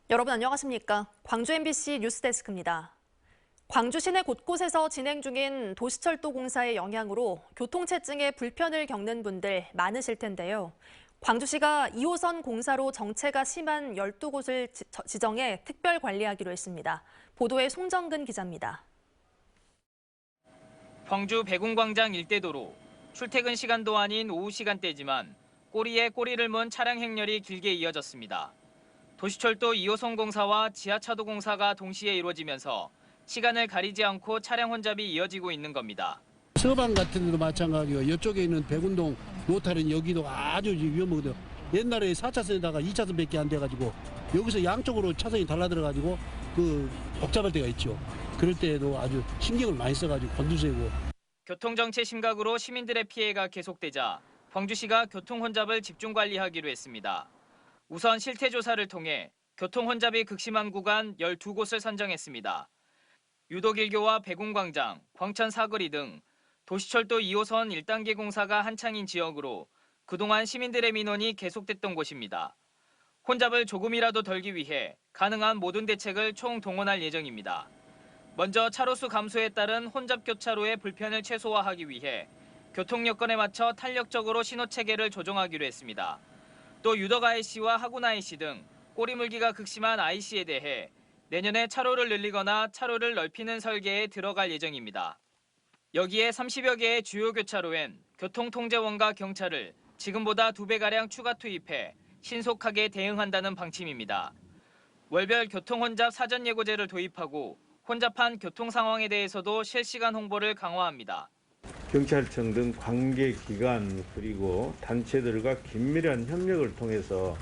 여러분 안녕하십니까? 광주 MBC 뉴스데스크입니다. 광주 시내 곳곳에서 진행 중인 도시철도 공사의 영향으로 교통체증에 불편을 겪는 분들 많으실 텐데요. 광주시가 2호선 공사로 정체가 심한 12곳을 지정해 특별 관리하기로 했습니다. 보도에 송정근 기자입니다. 광주 백운광장 일대도로 출퇴근 시간도 아닌 오후 시간대지만 꼬리에 꼬리를 문 차량 행렬이 길게 이어졌습니다. 도시철도 2호선 공사와 지하차도 공사가 동시에 이루어지면서 시간을 가리지 않고 차량 혼잡이 이어지고 있는 겁니다. 서방 같은 데도 마찬가지고 이쪽에 있는 백운동 로타리는 여기도 아주 위험하거든요. 옛날에 4차선에다가 2차선밖에 안 돼가지고 여기서 양쪽으로 차선이 달라들어가지고 복잡할 때가 있죠. 그럴 때에도 아주 신경을 많이 써가지고 곤두세우고. 교통정체 심각으로 시민들의 피해가 계속되자 광주시가 교통혼잡을 집중관리하기로 했습니다. 우선 실태조사를 통해 교통혼잡이 극심한 구간 12곳을 선정했습니다. 유도길교와 백운광장, 광천 사거리 등 도시철도 2호선 1단계 공사가 한창인 지역으로 그동안 시민들의 민원이 계속됐던 곳입니다. 혼잡을 조금이라도 덜기 위해 가능한 모든 대책을 총동원할 예정입니다. 먼저 차로수 감소에 따른 혼잡 교차로의 불편을 최소화하기 위해 교통 여건에 맞춰 탄력적으로 신호체계를 조정하기로 했습니다. 또 유덕 IC와 하군 IC 등 꼬리물기가 극심한 IC에 대해 내년에 차로를 늘리거나 차로를 넓히는 설계에 들어갈 예정입니다. 여기에 30여 개의 주요 교차로엔 교통통제원과 경찰을 지금보다 2배가량 추가 투입해 신속하게 대응한다는 방침입니다. 월별 교통혼잡 사전예고제를 도입하고 혼잡한 교통 상황에 대해서도 실시간 홍보를 강화합니다. 경찰청 등 관계기관 그리고 단체들과 긴밀한 협력을 통해서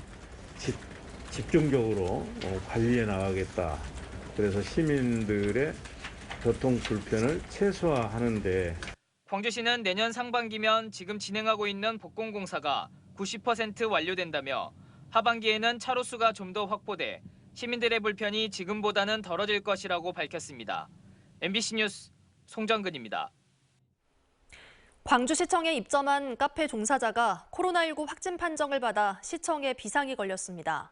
집중적으로 관리해 나가겠다. 그래서 시민들의 교통 불편을 최소화하는 데 광주시는 내년 상반기면 지금 진행하고 있는 복공공사가 90% 완료된다며 하반기에는 차로수가 좀 더 확보돼 시민들의 불편이 지금보다는 덜어질 것이라고 밝혔습니다. MBC 뉴스 송정근입니다. 광주시청에 입점한 카페 종사자가 코로나19 확진 판정을 받아 시청에 비상이 걸렸습니다.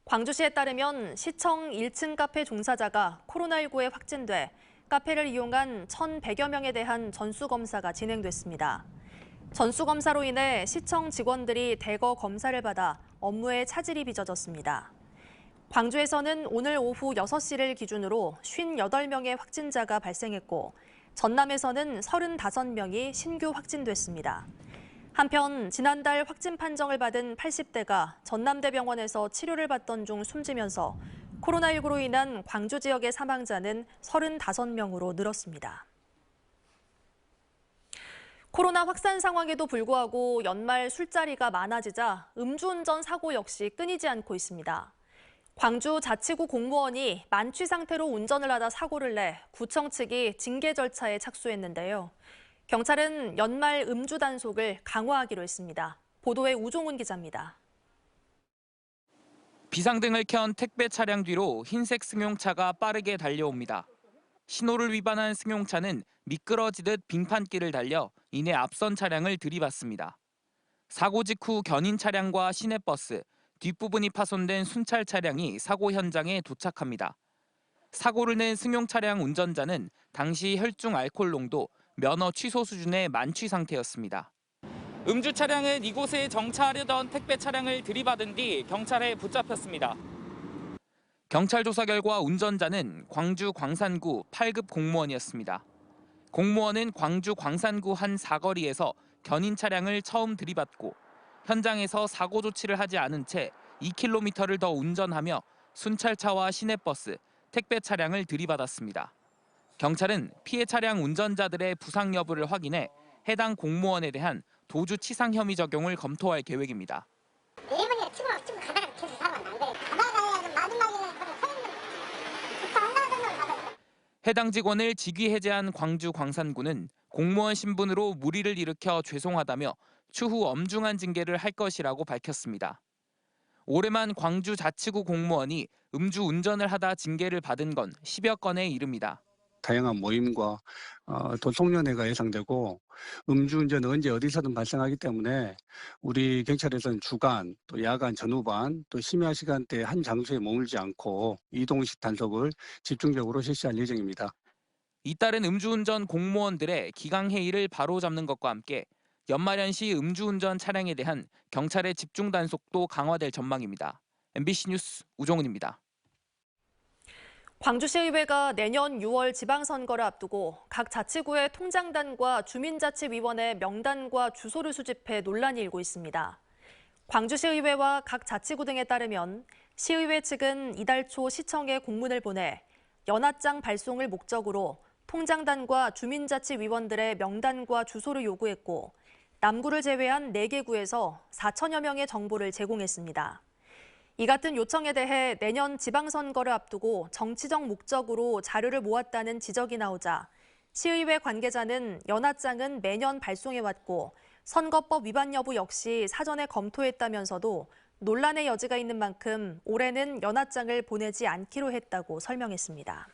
광주시에 따르면 시청 1층 카페 종사자가 코로나19에 확진돼 카페를 이용한 1,100여 명에 대한 전수검사가 진행됐습니다. 전수검사로 인해 시청 직원들이 대거 검사를 받아 업무에 차질이 빚어졌습니다. 광주에서는 오늘 오후 6시를 기준으로 58명의 확진자가 발생했고 전남에서는 35명이 신규 확진됐습니다. 한편 지난달 확진 판정을 받은 80대가 전남대병원에서 치료를 받던 중 숨지면서 코로나19로 인한 광주 지역의 사망자는 35명으로 늘었습니다. 코로나 확산 상황에도 불구하고 연말 술자리가 많아지자 음주운전 사고 역시 끊이지 않고 있습니다. 광주 자치구 공무원이 만취 상태로 운전을 하다 사고를 내 구청 측이 징계 절차에 착수했는데요. 경찰은 연말 음주 단속을 강화하기로 했습니다. 보도에 우종훈 기자입니다. 비상등을 켠 택배 차량 뒤로 흰색 승용차가 빠르게 달려옵니다. 신호를 위반한 승용차는 미끄러지듯 빙판길을 달려 이내 앞선 차량을 들이받습니다. 사고 직후 견인 차량과 시내버스, 뒷부분이 파손된 순찰 차량이 사고 현장에 도착합니다. 사고를 낸 승용 차량 운전자는 당시 혈중 알코올 농도 면허 취소 수준의 만취 상태였습니다. 음주 차량은 이곳에 정차하려던 택배 차량을 들이받은 뒤 경찰에 붙잡혔습니다. 경찰 조사 결과 운전자는 광주 광산구 8급 공무원이었습니다. 공무원은 광주 광산구 한 사거리에서 견인 차량을 처음 들이받고 현장에서 사고 조치를 하지 않은 채 2km를 더 운전하며 순찰차와 시내버스, 택배 차량을 들이받았습니다. 경찰은 피해 차량 운전자들의 부상 여부를 확인해 해당 공무원에 대한 도주치상 혐의 적용을 검토할 계획입니다. 일본에 치고 가다가 계속 사고가 난 거예요. 가다가 마지막에는 서울로 해당 직원을 직위 해제한 광주 광산구는 공무원 신분으로 무리를 일으켜 죄송하다며 추후 엄중한 징계를 할 것이라고 밝혔습니다. 올해만 광주 자치구 공무원이 음주 운전을 하다 징계를 받은 건 10여 건에 이릅니다. 다양한 모임과 도통련회가 예상되고 음주운전은 언제 어디서든 발생하기 때문에 우리 경찰에서는 주간, 또 야간 전후반, 또 심야 시간대에 한 장소에 머물지 않고 이동식 단속을 집중적으로 실시할 예정입니다. 잇따른 음주운전 공무원들의 기강회의를 바로잡는 것과 함께 연말연시 음주운전 차량에 대한 경찰의 집중 단속도 강화될 전망입니다. MBC 뉴스 우종훈입니다. 광주시의회가 내년 6월 지방선거를 앞두고 각 자치구의 통장단과 주민자치위원회 명단과 주소를 수집해 논란이 일고 있습니다. 광주시의회와 각 자치구 등에 따르면 시의회 측은 이달 초 시청에 공문을 보내 연합장 발송을 목적으로 통장단과 주민자치위원들의 명단과 주소를 요구했고 남구를 제외한 4개 구에서 4천여 명의 정보를 제공했습니다. 이 같은 요청에 대해 내년 지방선거를 앞두고 정치적 목적으로 자료를 모았다는 지적이 나오자 시의회 관계자는 연합장은 매년 발송해왔고 선거법 위반 여부 역시 사전에 검토했다면서도 논란의 여지가 있는 만큼 올해는 연합장을 보내지 않기로 했다고 설명했습니다.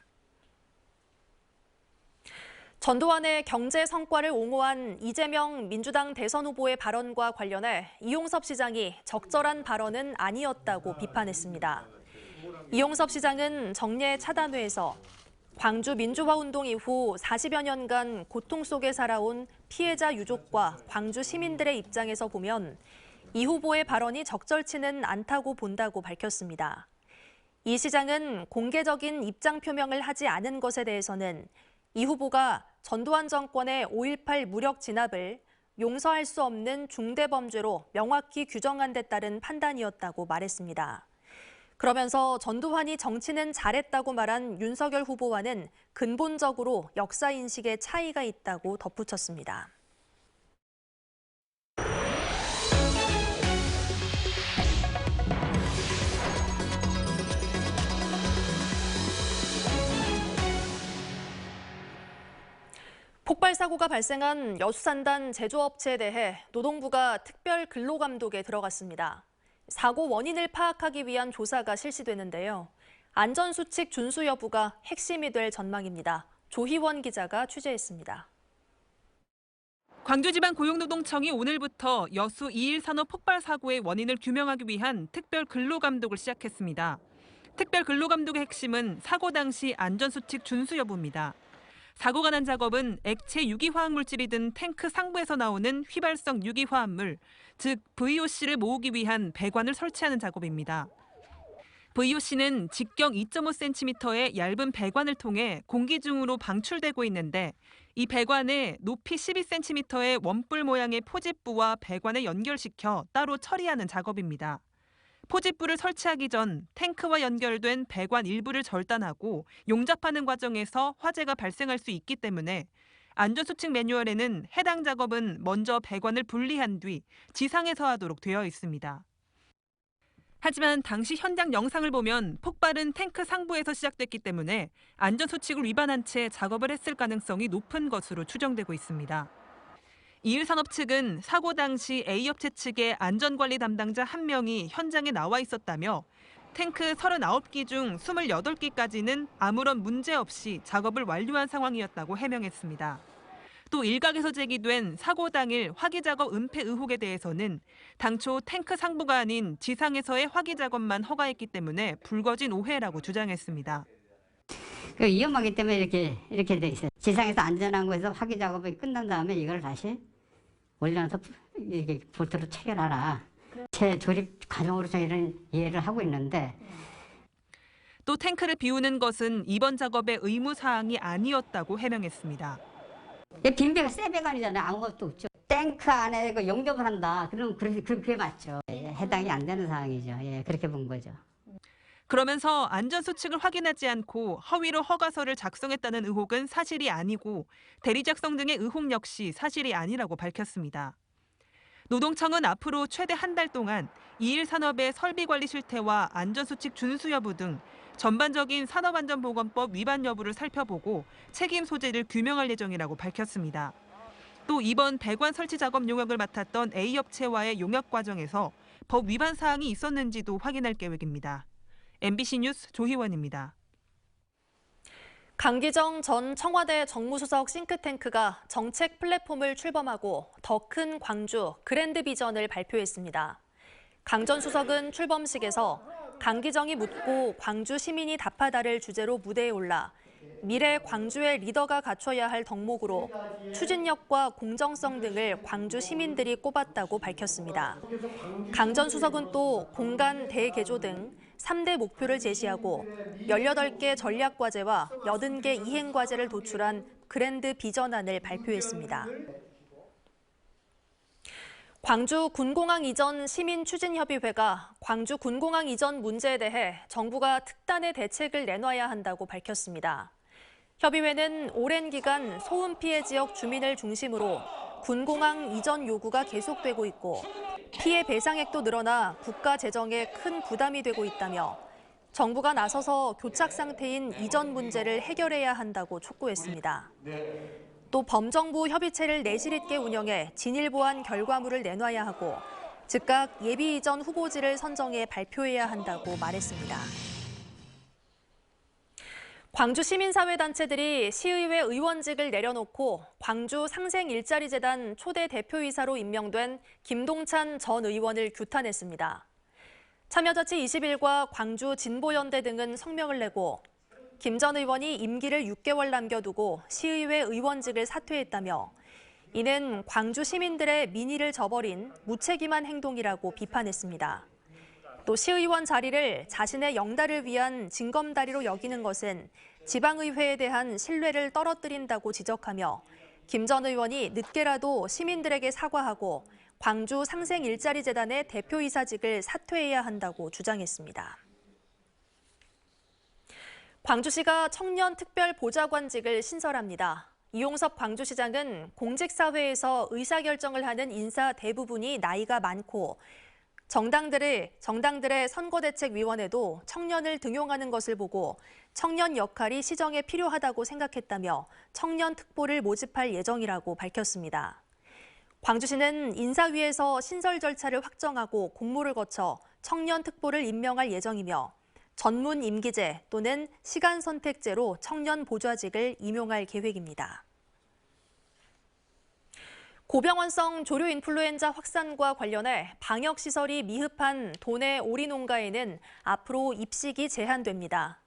전두환의 경제 성과를 옹호한 이재명 민주당 대선 후보의 발언과 관련해 이용섭 시장이 적절한 발언은 아니었다고 비판했습니다. 이용섭 시장은 정례 차단회에서 광주 민주화 운동 이후 40여 년간 고통 속에 살아온 피해자 유족과 광주 시민들의 입장에서 보면 이 후보의 발언이 적절치는 않다고 본다고 밝혔습니다. 이 시장은 공개적인 입장 표명을 하지 않은 것에 대해서는 이 후보가 전두환 정권의 5.18 무력 진압을 용서할 수 없는 중대범죄로 명확히 규정한 데 따른 판단이었다고 말했습니다. 그러면서 전두환이 정치는 잘했다고 말한 윤석열 후보와는 근본적으로 역사인식의 차이가 있다고 덧붙였습니다. 폭발 사고가 발생한 여수산단 제조업체에 대해 노동부가 특별 근로감독에 들어갔습니다. 사고 원인을 파악하기 위한 조사가 실시되는데요. 안전수칙 준수 여부가 핵심이 될 전망입니다. 조희원 기자가 취재했습니다. 광주지방고용노동청이 오늘부터 여수 2일 산업 폭발 사고의 원인을 규명하기 위한 특별 근로감독을 시작했습니다. 특별 근로감독의 핵심은 사고 당시 안전수칙 준수 여부입니다. 사고가 난 작업은 액체 유기화학물질이 든 탱크 상부에서 나오는 휘발성 유기화합물, 즉 VOC를 모으기 위한 배관을 설치하는 작업입니다. VOC는 직경 2.5cm의 얇은 배관을 통해 공기 중으로 방출되고 있는데 이 배관에 높이 12cm의 원뿔 모양의 포집부와 배관을 연결시켜 따로 처리하는 작업입니다. 포집부를 설치하기 전 탱크와 연결된 배관 일부를 절단하고 용접하는 과정에서 화재가 발생할 수 있기 때문에 안전수칙 매뉴얼에는 해당 작업은 먼저 배관을 분리한 뒤 지상에서 하도록 되어 있습니다. 하지만 당시 현장 영상을 보면 폭발은 탱크 상부에서 시작됐기 때문에 안전수칙을 위반한 채 작업을 했을 가능성이 높은 것으로 추정되고 있습니다. 이일산업 측은 사고 당시 A업체 측의 안전관리 담당자 1명이 현장에 나와 있었다며 탱크 39기 중 28기까지는 아무런 문제 없이 작업을 완료한 상황이었다고 해명했습니다. 또 일각에서 제기된 사고 당일 화기 작업 은폐 의혹에 대해서는 당초 탱크 상부가 아닌 지상에서의 화기 작업만 허가했기 때문에 불거진 오해라고 주장했습니다. 위험하기 때문에 이렇게 돼 있어요. 지상에서 안전한 곳에서 화기 작업이 끝난 다음에 이걸 다시 올려놔서 이게 볼트로 체결하라. 제 조립 과정으로 저희는 이해를 하고 있는데. 또 탱크를 비우는 것은 이번 작업의 의무 사항이 아니었다고 해명했습니다. 빈 배가 새 배관이잖아요. 아무것도 없죠. 탱크 안에 용접을 한다. 그럼 그게 맞죠. 해당이 안 되는 사항이죠. 그렇게 본 거죠. 그러면서 안전수칙을 확인하지 않고 허위로 허가서를 작성했다는 의혹은 사실이 아니고 대리 작성 등의 의혹 역시 사실이 아니라고 밝혔습니다. 노동청은 앞으로 최대 한 달 동안 이일산업의 설비관리 실태와 안전수칙 준수 여부 등 전반적인 산업안전보건법 위반 여부를 살펴보고 책임 소재를 규명할 예정이라고 밝혔습니다. 또 이번 배관 설치 작업 용역을 맡았던 A업체와의 용역 과정에서 법 위반 사항이 있었는지도 확인할 계획입니다. MBC 뉴스 조희원입니다. 강기정 전 청와대 정무수석 싱크탱크가 정책 플랫폼을 출범하고 더 큰 광주 그랜드 비전을 발표했습니다. 강 전 수석은 출범식에서 강기정이 묻고 광주 시민이 답하다를 주제로 무대에 올라 미래 광주의 리더가 갖춰야 할 덕목으로 추진력과 공정성 등을 광주 시민들이 꼽았다고 밝혔습니다. 강 전 수석은 또 공간 대개조 등 3대 목표를 제시하고 18개 전략과제와 80개 이행과제를 도출한 그랜드 비전안을 발표했습니다. 광주 군공항 이전 시민추진협의회가 광주 군공항 이전 문제에 대해 정부가 특단의 대책을 내놔야 한다고 밝혔습니다. 협의회는 오랜 기간 소음 피해 지역 주민을 중심으로 군공항 이전 요구가 계속되고 있고 피해 배상액도 늘어나 국가 재정에 큰 부담이 되고 있다며 정부가 나서서 교착 상태인 이전 문제를 해결해야 한다고 촉구했습니다. 또 범정부 협의체를 내실 있게 운영해 진일 보완 결과물을 내놔야 하고 즉각 예비 이전 후보지를 선정해 발표해야 한다고 말했습니다. 광주 시민사회단체들이 시의회 의원직을 내려놓고 광주 상생일자리재단 초대 대표이사로 임명된 김동찬 전 의원을 규탄했습니다. 참여자치 21과 광주 진보연대 등은 성명을 내고 김 전 의원이 임기를 6개월 남겨두고 시의회 의원직을 사퇴했다며 이는 광주 시민들의 민의를 저버린 무책임한 행동이라고 비판했습니다. 또 시의원 자리를 자신의 영달을 위한 징검다리로 여기는 것은 지방의회에 대한 신뢰를 떨어뜨린다고 지적하며 김 전 의원이 늦게라도 시민들에게 사과하고 광주 상생일자리재단의 대표이사직을 사퇴해야 한다고 주장했습니다. 광주시가 청년특별보좌관직을 신설합니다. 이용섭 광주시장은 공직사회에서 의사결정을 하는 인사 대부분이 나이가 많고 정당들의 선거대책위원회도 청년을 등용하는 것을 보고 청년 역할이 시정에 필요하다고 생각했다며 청년특보를 모집할 예정이라고 밝혔습니다. 광주시는 인사위에서 신설 절차를 확정하고 공모를 거쳐 청년특보를 임명할 예정이며 전문 임기제 또는 시간 선택제로 청년 보좌직을 임용할 계획입니다. 고병원성 조류 인플루엔자 확산과 관련해 방역시설이 미흡한 도내 오리 농가에는 앞으로 입식이 제한됩니다.